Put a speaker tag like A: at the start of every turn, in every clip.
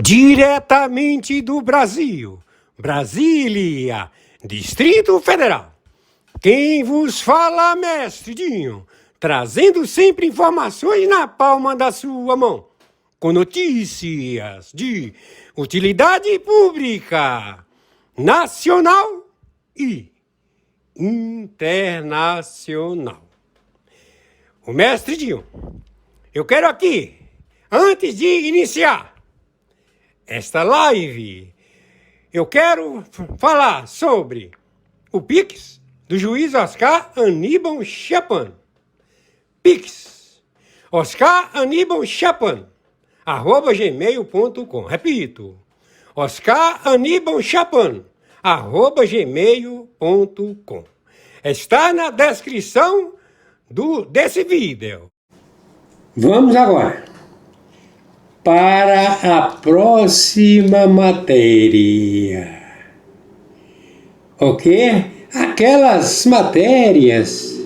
A: Diretamente do Brasil, Brasília, Distrito Federal. Quem vos fala, mestre Dinho, trazendo sempre informações na palma da sua mão, com notícias de utilidade pública, nacional e internacional. O mestre Dinho, eu quero aqui, antes de iniciar esta live, eu quero falar sobre o Pix do juiz Oscar Aníbal Chapan. Pix, Oscar Aníbal Chapan, @gmail.com. Repito, Oscar Aníbal Chapan, @gmail.com. Está na descrição desse vídeo. Vamos agora para a próxima matéria. Ok? Aquelas matérias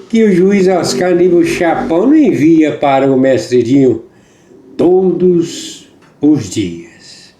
A: que o juiz Oscar Aníbal Chapan envia para o mestre Dinho todos os dias.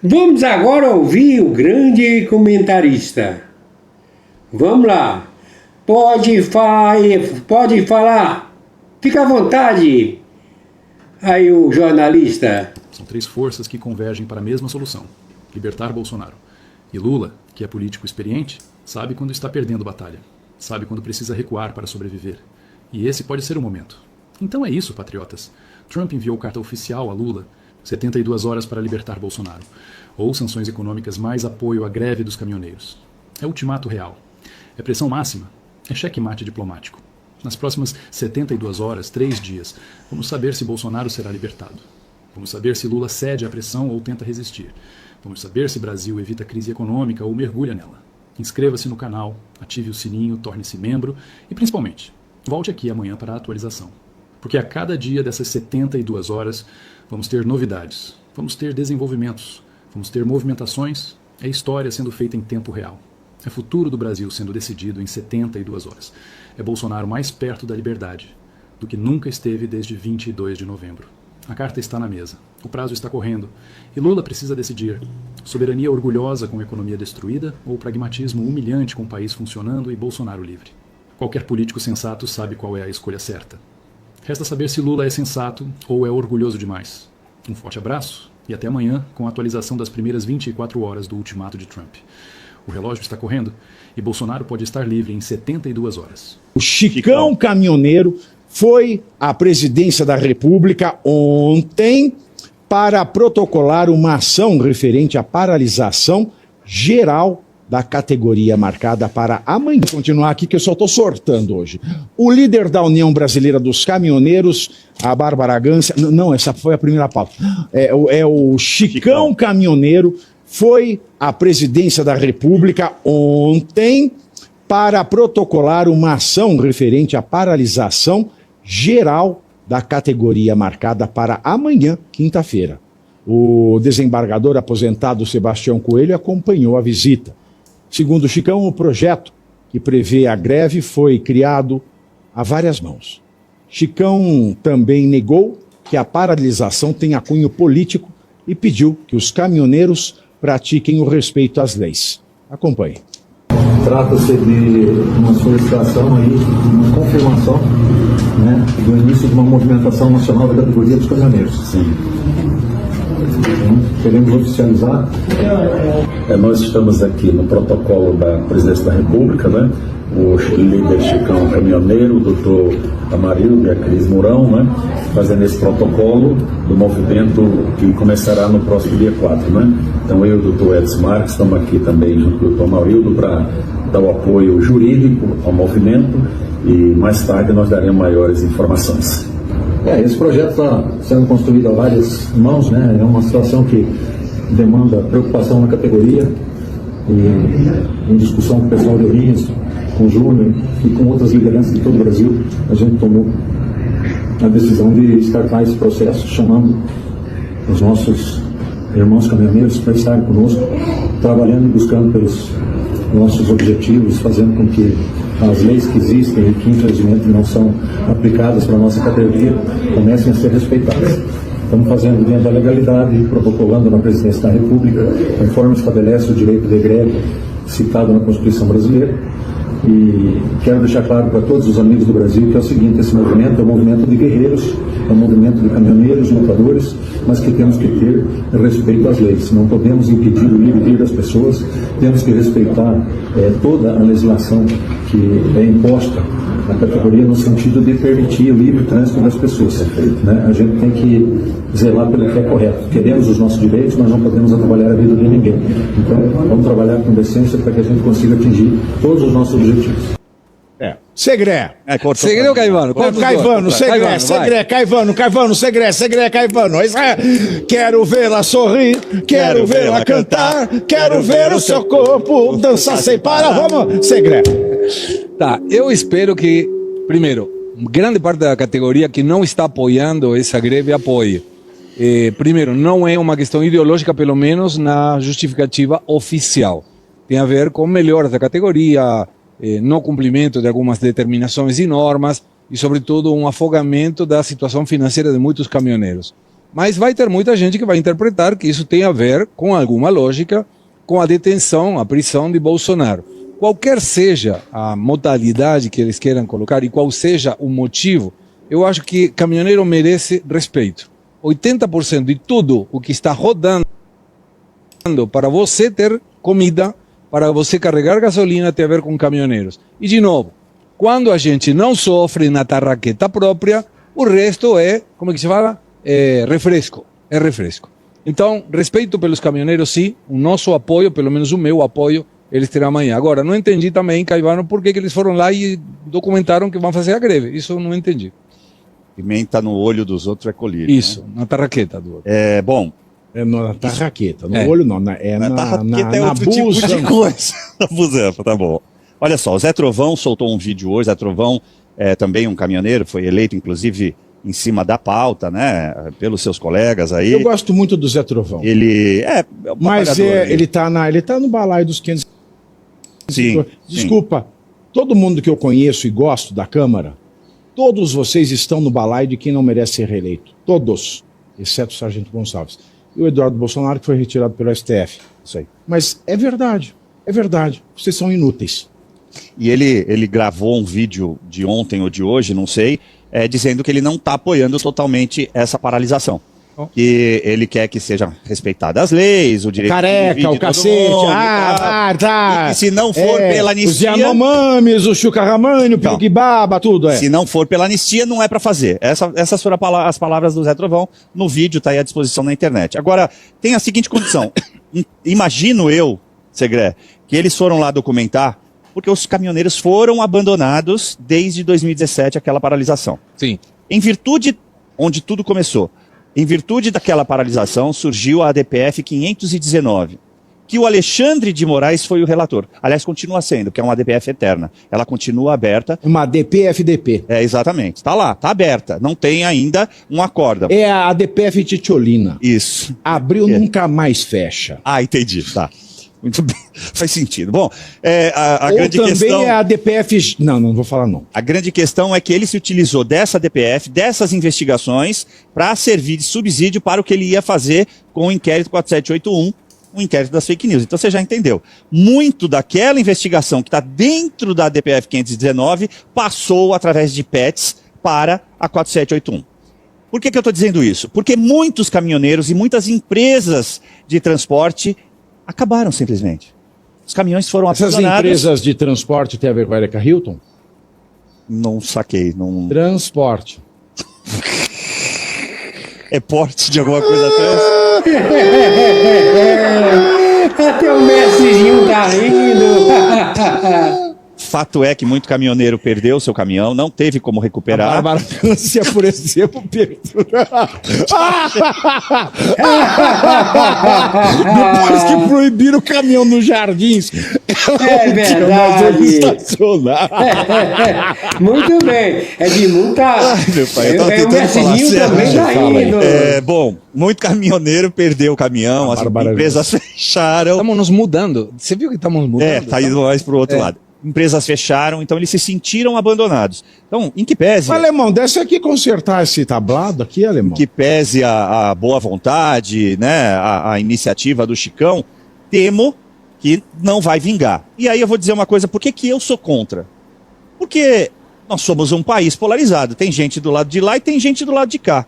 A: Vamos agora ouvir o grande comentarista. Vamos lá. Pode falar. Fica à vontade. Aí o jornalista.
B: São três forças que convergem para a mesma solução: libertar Bolsonaro. E Lula, que é político experiente, sabe quando está perdendo batalha. Sabe quando precisa recuar para sobreviver. E esse pode ser o momento. Então é isso, patriotas. Trump enviou carta oficial a Lula, 72 horas para libertar Bolsonaro. Ou sanções econômicas mais apoio à greve dos caminhoneiros. É ultimato real. É pressão máxima. É checkmate diplomático. Nas próximas 72 horas, 3 dias, vamos saber se Bolsonaro será libertado. Vamos saber se Lula cede à pressão ou tenta resistir. Vamos saber se Brasil evita a crise econômica ou mergulha nela. Inscreva-se no canal, ative o sininho, torne-se membro e, principalmente, volte aqui amanhã para a atualização. Porque a cada dia dessas 72 horas vamos ter novidades, vamos ter desenvolvimentos, vamos ter movimentações, é história sendo feita em tempo real. É futuro do Brasil sendo decidido em 72 horas. É Bolsonaro mais perto da liberdade do que nunca esteve desde 22 de novembro. A carta está na mesa. O prazo está correndo. E Lula precisa decidir. Soberania orgulhosa com economia destruída ou pragmatismo humilhante com o país funcionando e Bolsonaro livre? Qualquer político sensato sabe qual é a escolha certa. Resta saber se Lula é sensato ou é orgulhoso demais. Um forte abraço e até amanhã com a atualização das primeiras 24 horas do ultimato de Trump. O relógio está correndo e Bolsonaro pode estar livre em 72 horas.
C: O Chicão Caminhoneiro foi à presidência da República ontem para protocolar uma ação referente à paralisação geral da categoria marcada para amanhã. Vou continuar aqui que eu só estou sortando hoje. O líder da União Brasileira dos Caminhoneiros, a Bárbara Gância... Não, essa foi a primeira pauta. É o Chicão Caminhoneiro foi à presidência da República ontem para protocolar uma ação referente à paralisação geral da categoria marcada para amanhã, quinta-feira. O desembargador aposentado Sebastião Coelho acompanhou a visita. Segundo o Chicão, o projeto que prevê a greve foi criado a várias mãos. Chicão também negou que a paralisação tenha cunho político e pediu que os caminhoneiros pratiquem o respeito às leis. Acompanhe.
D: Trata-se de uma solicitação aí, uma confirmação, né, do início de uma movimentação nacional da categoria dos caminhoneiros. Sim. Queremos oficializar.
E: Nós estamos aqui no protocolo da Presidência da República, né? O líder Chicão Caminhoneiro, o doutor Amarildo e a Cris Mourão, né? Fazendo esse protocolo do movimento que começará no próximo dia 4, né? Então eu e o doutor Edson Marques estamos aqui também junto com o doutor Amarildo para dar o apoio jurídico ao movimento e mais tarde nós daremos maiores informações.
D: Esse projeto está sendo construído a várias mãos, né? É uma situação que demanda preocupação na categoria e em discussão com o pessoal de Ourinhos, com o Júnior e com outras lideranças de todo o Brasil, a gente tomou a decisão de startar esse processo, chamando os nossos irmãos caminhoneiros para estarem conosco, trabalhando e buscando pelos nossos objetivos, fazendo com que as leis que existem e que infelizmente não são aplicadas para a nossa categoria comecem a ser respeitadas. Estamos fazendo dentro da legalidade, protocolando na Presidência da República, conforme estabelece o direito de greve citado na Constituição Brasileira. E quero deixar claro para todos os amigos do Brasil que é o seguinte: esse movimento é um movimento de guerreiros, é um movimento de caminhoneiros, lutadores, mas que temos que ter respeito às leis. Não podemos impedir o livre das pessoas, temos que respeitar toda a legislação que é imposta na categoria no sentido de permitir o livre trânsito das pessoas. Né? A gente tem que zelar pelo que é correto. Queremos os nossos direitos, mas não podemos atrapalhar a vida de ninguém. Então, vamos trabalhar com decência para que a gente consiga atingir todos os nossos objetivos.
C: Segré.
F: Segré ou Caivano?
C: Caivano, Segré, Caivano, Segré, Caivano. Quero vê-la sorrir, quero vê-la cantar, quero ver o seu corpo dançar sem parar. Vamos, Segré.
F: Tá, eu espero que, primeiro, grande parte da categoria que não está apoiando essa greve apoie. Primeiro, não é uma questão ideológica, pelo menos na justificativa oficial. Tem a ver com melhoras da categoria, no cumprimento de algumas determinações e normas e, sobretudo, um afogamento da situação financeira de muitos caminhoneiros. Mas vai ter muita gente que vai interpretar que isso tem a ver com alguma lógica com a detenção, a prisão de Bolsonaro. Qualquer seja a modalidade que eles queiram colocar e qual seja o motivo, eu acho que caminhoneiro merece respeito. 80% de tudo o que está rodando para você ter comida, para você carregar gasolina, tem a ver com caminhoneiros. E, de novo, quando a gente não sofre na tarraqueta própria, o resto é, como é que se fala? Refresco. É refresco. Então, respeito pelos caminhoneiros, sim. O nosso apoio, pelo menos o meu apoio, eles terão amanhã. Agora, não entendi também, Caivano, por que eles foram lá e documentaram que vão fazer a greve. Isso eu não entendi.
G: Pimenta no olho dos outros é colírio.
F: Isso, né? Na tarraqueta do outro.
G: Bom.
C: É na tarraqueta, no olho não, na
G: tarraqueta é outro tipo de coisa. Na busanfa, tá bom. Olha só, o Zé Trovão soltou um vídeo hoje. Zé Trovão é também um caminhoneiro, foi eleito, inclusive, em cima da pauta, né, pelos seus colegas aí.
C: Eu gosto muito do Zé Trovão.
G: Ele
C: mas ele tá no balaio dos 500.
G: Sim.
C: Desculpa, todo mundo que eu conheço e gosto da Câmara, todos vocês estão no balaio de quem não merece ser reeleito. Todos, exceto o Sargento Gonçalves. E o Eduardo Bolsonaro, que foi retirado pelo STF. Isso aí. Mas é verdade. Vocês são inúteis.
G: E ele gravou um vídeo de ontem ou de hoje, não sei, dizendo que ele não está apoiando totalmente essa paralisação. Que ele quer que sejam respeitadas as leis, o direito
C: careca, o cacete,
G: tá. E que se não for pela anistia...
C: Os Yanomamis, o Chucarramani, o Piriquibaba, tudo
G: Se não for pela anistia, não é para fazer. Essas foram as palavras do Zé Trovão. No vídeo, está aí à disposição na internet. Agora, tem a seguinte condição. Imagino eu, Segré, que eles foram lá documentar porque os caminhoneiros foram abandonados desde 2017, aquela paralisação.
F: Sim.
G: Em virtude, onde tudo começou, em virtude daquela paralisação, surgiu a ADPF 519, que o Alexandre de Moraes foi o relator. Aliás, continua sendo, que é uma ADPF eterna. Ela continua aberta.
C: Uma ADPF-DP.
G: Exatamente. Está lá, está aberta. Não tem ainda um acordo.
C: É a ADPF Titiolina.
G: Isso.
C: Abriu, nunca mais fecha.
G: Entendi. Tá. Muito bem. Faz sentido. Bom, a
C: Ou
G: grande
C: também
G: questão...
C: é a ADPF... Não vou falar não.
G: A grande questão é que ele se utilizou dessa DPF, dessas investigações, para servir de subsídio para o que ele ia fazer com o inquérito 4781, o inquérito das fake news. Então você já entendeu. Muito daquela investigação que está dentro da DPF 519 passou através de PETs para a 4781. Por que eu estou dizendo isso? Porque muitos caminhoneiros e muitas empresas de transporte acabaram simplesmente. Os caminhões foram abandonados.
C: Essas empresas de transporte têm a ver com a Erika Hilton?
G: Não saquei. Não...
C: Transporte.
G: É porte de alguma coisa atrás?
A: Até o Messizinho tá rindo.
G: Fato é que muito caminhoneiro perdeu seu caminhão, não teve como recuperar.
C: A Bárbara Gância, por exemplo, perdeu. Depois que proibiram o caminhão nos jardins,
A: É verdade.
C: estacionar.
A: Muito bem. É de multa.
G: Meu pai, eu tava
A: O
G: tentando falar
A: Messizinho
G: sério,
A: também tá rindo.
G: Bom, muito caminhoneiro perdeu o caminhão, as empresas fecharam.
F: Estamos nos mudando. Você viu que estamos mudando?
G: Tá indo mais pro outro lado. empresas fecharam, então eles se sentiram abandonados. Então, em que pese...
C: Alemão, desce aqui consertar esse tablado aqui, Alemão.
G: Que pese a boa vontade, né, a iniciativa do Chicão, temo que não vai vingar. E aí eu vou dizer uma coisa, por que eu sou contra? Porque nós somos um país polarizado, tem gente do lado de lá e tem gente do lado de cá.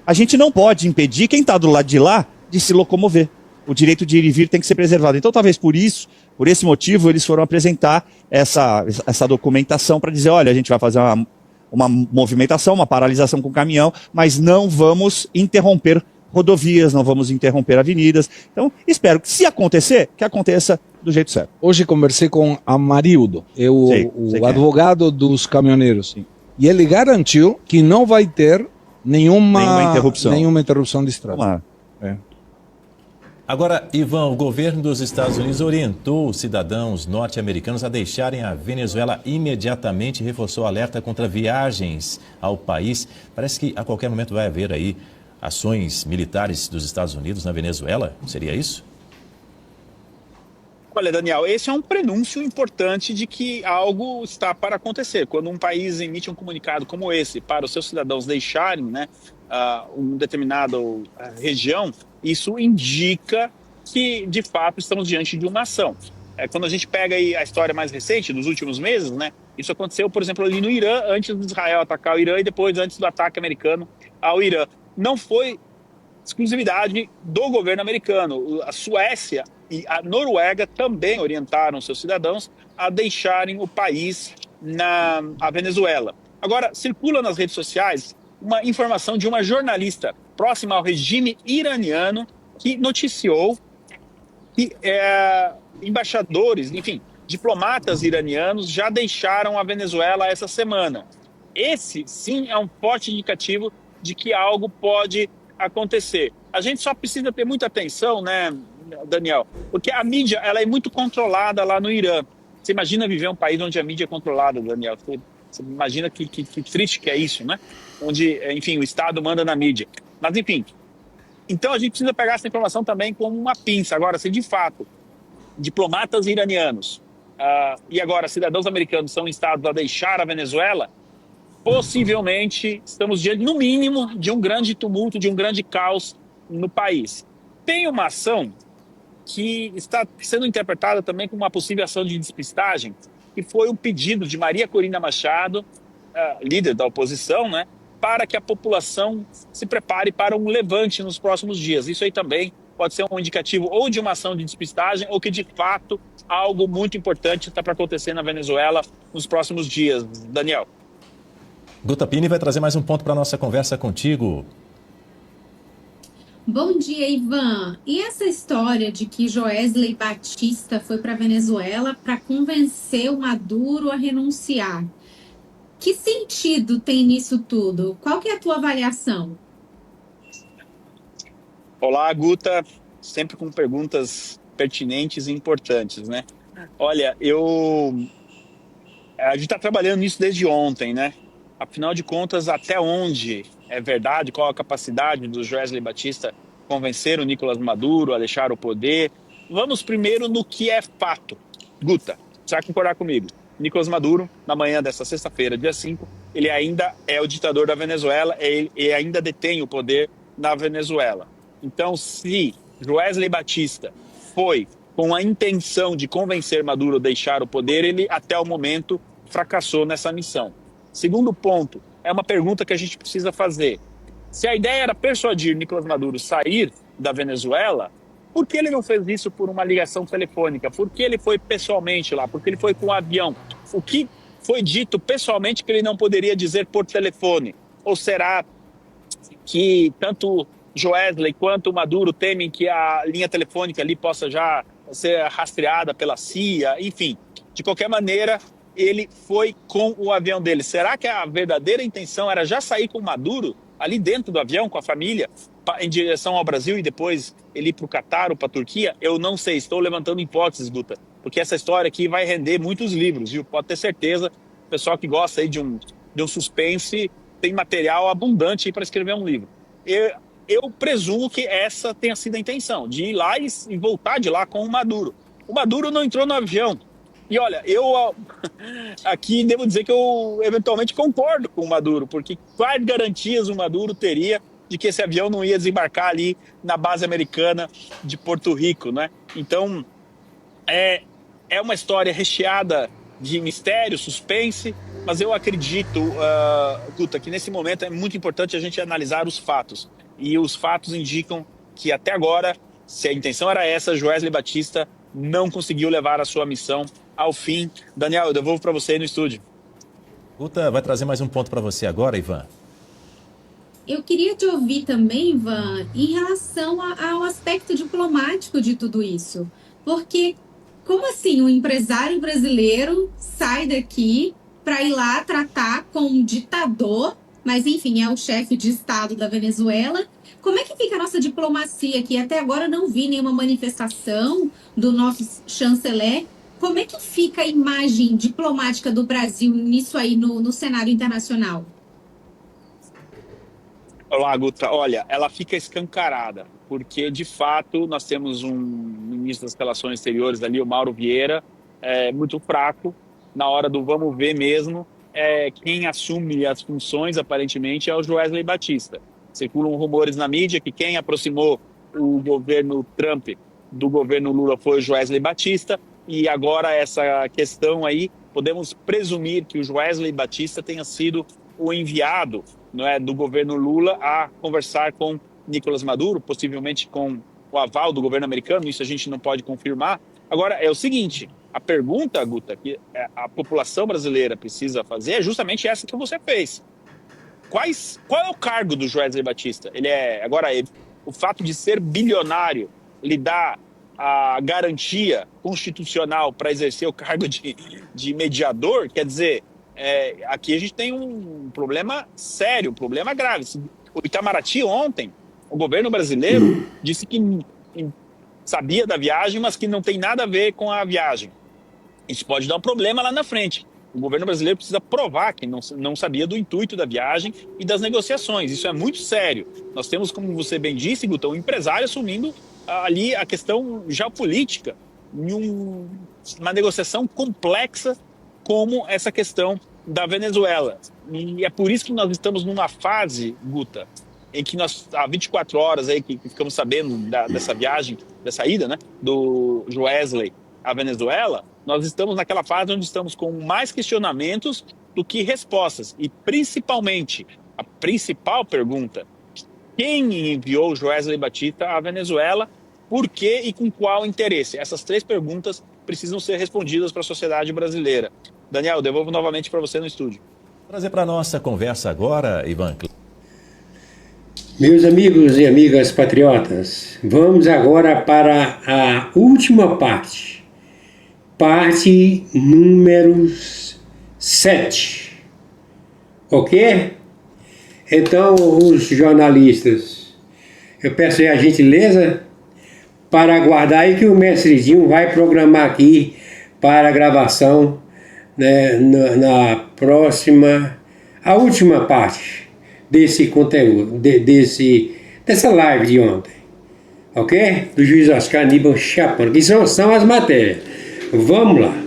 G: A gente não pode impedir quem está do lado de lá de se locomover. O direito de ir e vir tem que ser preservado. Então, talvez por isso, por esse motivo, eles foram apresentar essa documentação para dizer, olha, a gente vai fazer uma movimentação, uma paralisação com o caminhão, mas não vamos interromper rodovias, não vamos interromper avenidas. Então, espero que, se acontecer, que aconteça do jeito certo.
F: Hoje conversei com Amarildo,
G: Sei
F: o advogado dos caminhoneiros.
G: Sim.
F: E ele garantiu que não vai ter nenhuma interrupção de estrada.
G: Vamos lá.
H: Agora, Ivan, o governo dos Estados Unidos orientou os cidadãos norte-americanos a deixarem a Venezuela imediatamente e reforçou o alerta contra viagens ao país. Parece que a qualquer momento vai haver aí ações militares dos Estados Unidos na Venezuela. Seria isso?
I: Olha, Daniel, esse é um prenúncio importante de que algo está para acontecer. Quando um país emite um comunicado como esse para os seus cidadãos deixarem, né, uma determinada região, isso indica que, de fato, estamos diante de uma ação. Quando a gente pega aí a história mais recente, dos últimos meses, né, isso aconteceu, por exemplo, ali no Irã, antes de Israel atacar o Irã e depois antes do ataque americano ao Irã. Não foi exclusividade do governo americano. A Suécia e a Noruega também orientaram seus cidadãos a deixarem o país na Venezuela. Agora, circula nas redes sociais uma informação de uma jornalista próxima ao regime iraniano que noticiou que embaixadores, enfim, diplomatas iranianos já deixaram a Venezuela essa semana. Esse, sim, é um forte indicativo de que algo pode acontecer. A gente só precisa ter muita atenção, né, Daniel? Porque a mídia, ela é muito controlada lá no Irã. Você imagina viver um país onde a mídia é controlada, Daniel? Você imagina que triste que é isso, né? Onde, enfim, o Estado manda na mídia. Mas, enfim, então a gente precisa pegar essa informação também como uma pinça. Agora, se de fato diplomatas iranianos e agora cidadãos americanos são instados a deixar a Venezuela, possivelmente estamos diante, no mínimo, de um grande tumulto, de um grande caos no país. Tem uma ação que está sendo interpretada também como uma possível ação de despistagem, que foi um pedido de Maria Corina Machado, líder da oposição, né, para que a população se prepare para um levante nos próximos dias. Isso aí também pode ser um indicativo ou de uma ação de despistagem ou que, de fato, algo muito importante está para acontecer na Venezuela nos próximos dias. Daniel.
H: Guta Pini vai trazer mais um ponto para a nossa conversa contigo.
J: Bom dia, Ivan. E essa história de que Joesley Batista foi para a Venezuela para convencer o Maduro a renunciar? Que sentido tem nisso tudo? Qual que é a tua avaliação?
I: Olá, Guta. Sempre com perguntas pertinentes e importantes, né? Olha, a gente está trabalhando nisso desde ontem, né? Afinal de contas, até onde é verdade, qual a capacidade do Joesley Batista convencer o Nicolás Maduro a deixar o poder? Vamos primeiro no que é fato. Guta, você vai concordar comigo. Nicolás Maduro, na manhã desta sexta-feira, dia 5, ele ainda é o ditador da Venezuela, ele ainda detém o poder na Venezuela. Então, se Joesley Batista foi com a intenção de convencer Maduro a deixar o poder, ele, até o momento, fracassou nessa missão. Segundo ponto, é uma pergunta que a gente precisa fazer. Se a ideia era persuadir Nicolás Maduro sair da Venezuela, por que ele não fez isso por uma ligação telefônica? Por que ele foi pessoalmente lá? Por que ele foi com um avião? O que foi dito pessoalmente que ele não poderia dizer por telefone? Ou será que tanto Joesley quanto Maduro temem que a linha telefônica ali possa já ser rastreada pela CIA? Enfim, de qualquer maneira, ele foi com o avião dele. Será que a verdadeira intenção era já sair com Maduro ali dentro do avião, com a família, em direção ao Brasil e depois ele ir para o Catar ou para a Turquia? Eu não sei, estou levantando hipóteses, Guta, porque essa história aqui vai render muitos livros, viu? Pode ter certeza, o pessoal que gosta aí de um suspense tem material abundante para escrever um livro. Eu presumo que essa tenha sido a intenção, de ir lá e voltar de lá com o Maduro. O Maduro não entrou no avião. E olha, eu aqui devo dizer que eu eventualmente concordo com o Maduro, porque quais garantias o Maduro teria de que esse avião não ia desembarcar ali na base americana de Porto Rico, né? Então, é uma história recheada de mistério, suspense, mas eu acredito, Guta, que nesse momento é muito importante a gente analisar os fatos. E os fatos indicam que até agora, se a intenção era essa, Joesley Batista não conseguiu levar a sua missão ao fim. Daniel, eu devolvo para você aí no estúdio.
H: Guta vai trazer mais um ponto para você agora, Ivan.
J: Eu queria te ouvir também, Ivan, em relação ao aspecto diplomático de tudo isso. Porque, como assim um empresário brasileiro sai daqui para ir lá tratar com um ditador, mas enfim, é o chefe de Estado da Venezuela? Como é que fica a nossa diplomacia aqui? Até agora não vi nenhuma manifestação do nosso chanceler. Como é que fica a imagem diplomática do Brasil nisso aí no cenário internacional?
I: Olá, Guta. Olha, ela fica escancarada, porque de fato nós temos um ministro das Relações Exteriores ali, o Mauro Vieira, muito fraco. Na hora do vamos ver mesmo, quem assume as funções aparentemente é o Joesley Batista. Circulam rumores na mídia que quem aproximou o governo Trump do governo Lula foi o Joesley Batista, e agora essa questão aí, podemos presumir que o Joesley Batista tenha sido o enviado, não é, do governo Lula a conversar com Nicolás Maduro, possivelmente com o aval do governo americano, isso a gente não pode confirmar. Agora, é o seguinte, a pergunta, Guta, que a população brasileira precisa fazer é justamente essa que você fez. Qual é o cargo do Joesley Batista? O fato de ser bilionário lhe dá a garantia constitucional para exercer o cargo de mediador? Quer dizer, aqui a gente tem um problema sério, um problema grave. O Itamaraty ontem, o governo brasileiro disse que sabia da viagem, mas que não tem nada a ver com a viagem. Isso pode dar um problema lá na frente. O governo brasileiro precisa provar que não sabia do intuito da viagem e das negociações. Isso é muito sério. Nós temos, como você bem disse, Guto, um empresário assumindo ali a questão geopolítica em uma negociação complexa como essa questão da Venezuela. E é por isso que nós estamos numa fase, Guta, em que nós, há 24 horas aí que ficamos sabendo dessa viagem, dessa ida, né, do Joesley à Venezuela, nós estamos naquela fase onde estamos com mais questionamentos do que respostas. E principalmente, a principal pergunta, quem enviou o Joesley Batista à Venezuela, por quê e com qual interesse? Essas três perguntas precisam ser respondidas para a sociedade brasileira. Daniel, devolvo novamente para você no estúdio.
H: Vou trazer para a nossa conversa agora, Ivan.
A: Meus amigos e amigas patriotas, vamos agora para a última parte. Parte número 7. Ok? Então, os jornalistas, eu peço aí a gentileza para aguardar aí que o mestrezinho vai programar aqui para a gravação, né, na próxima, a última parte desse conteúdo, dessa live de ontem, ok? Do juiz Oscar Aníbal Chapman, que são as matérias. Vamos lá.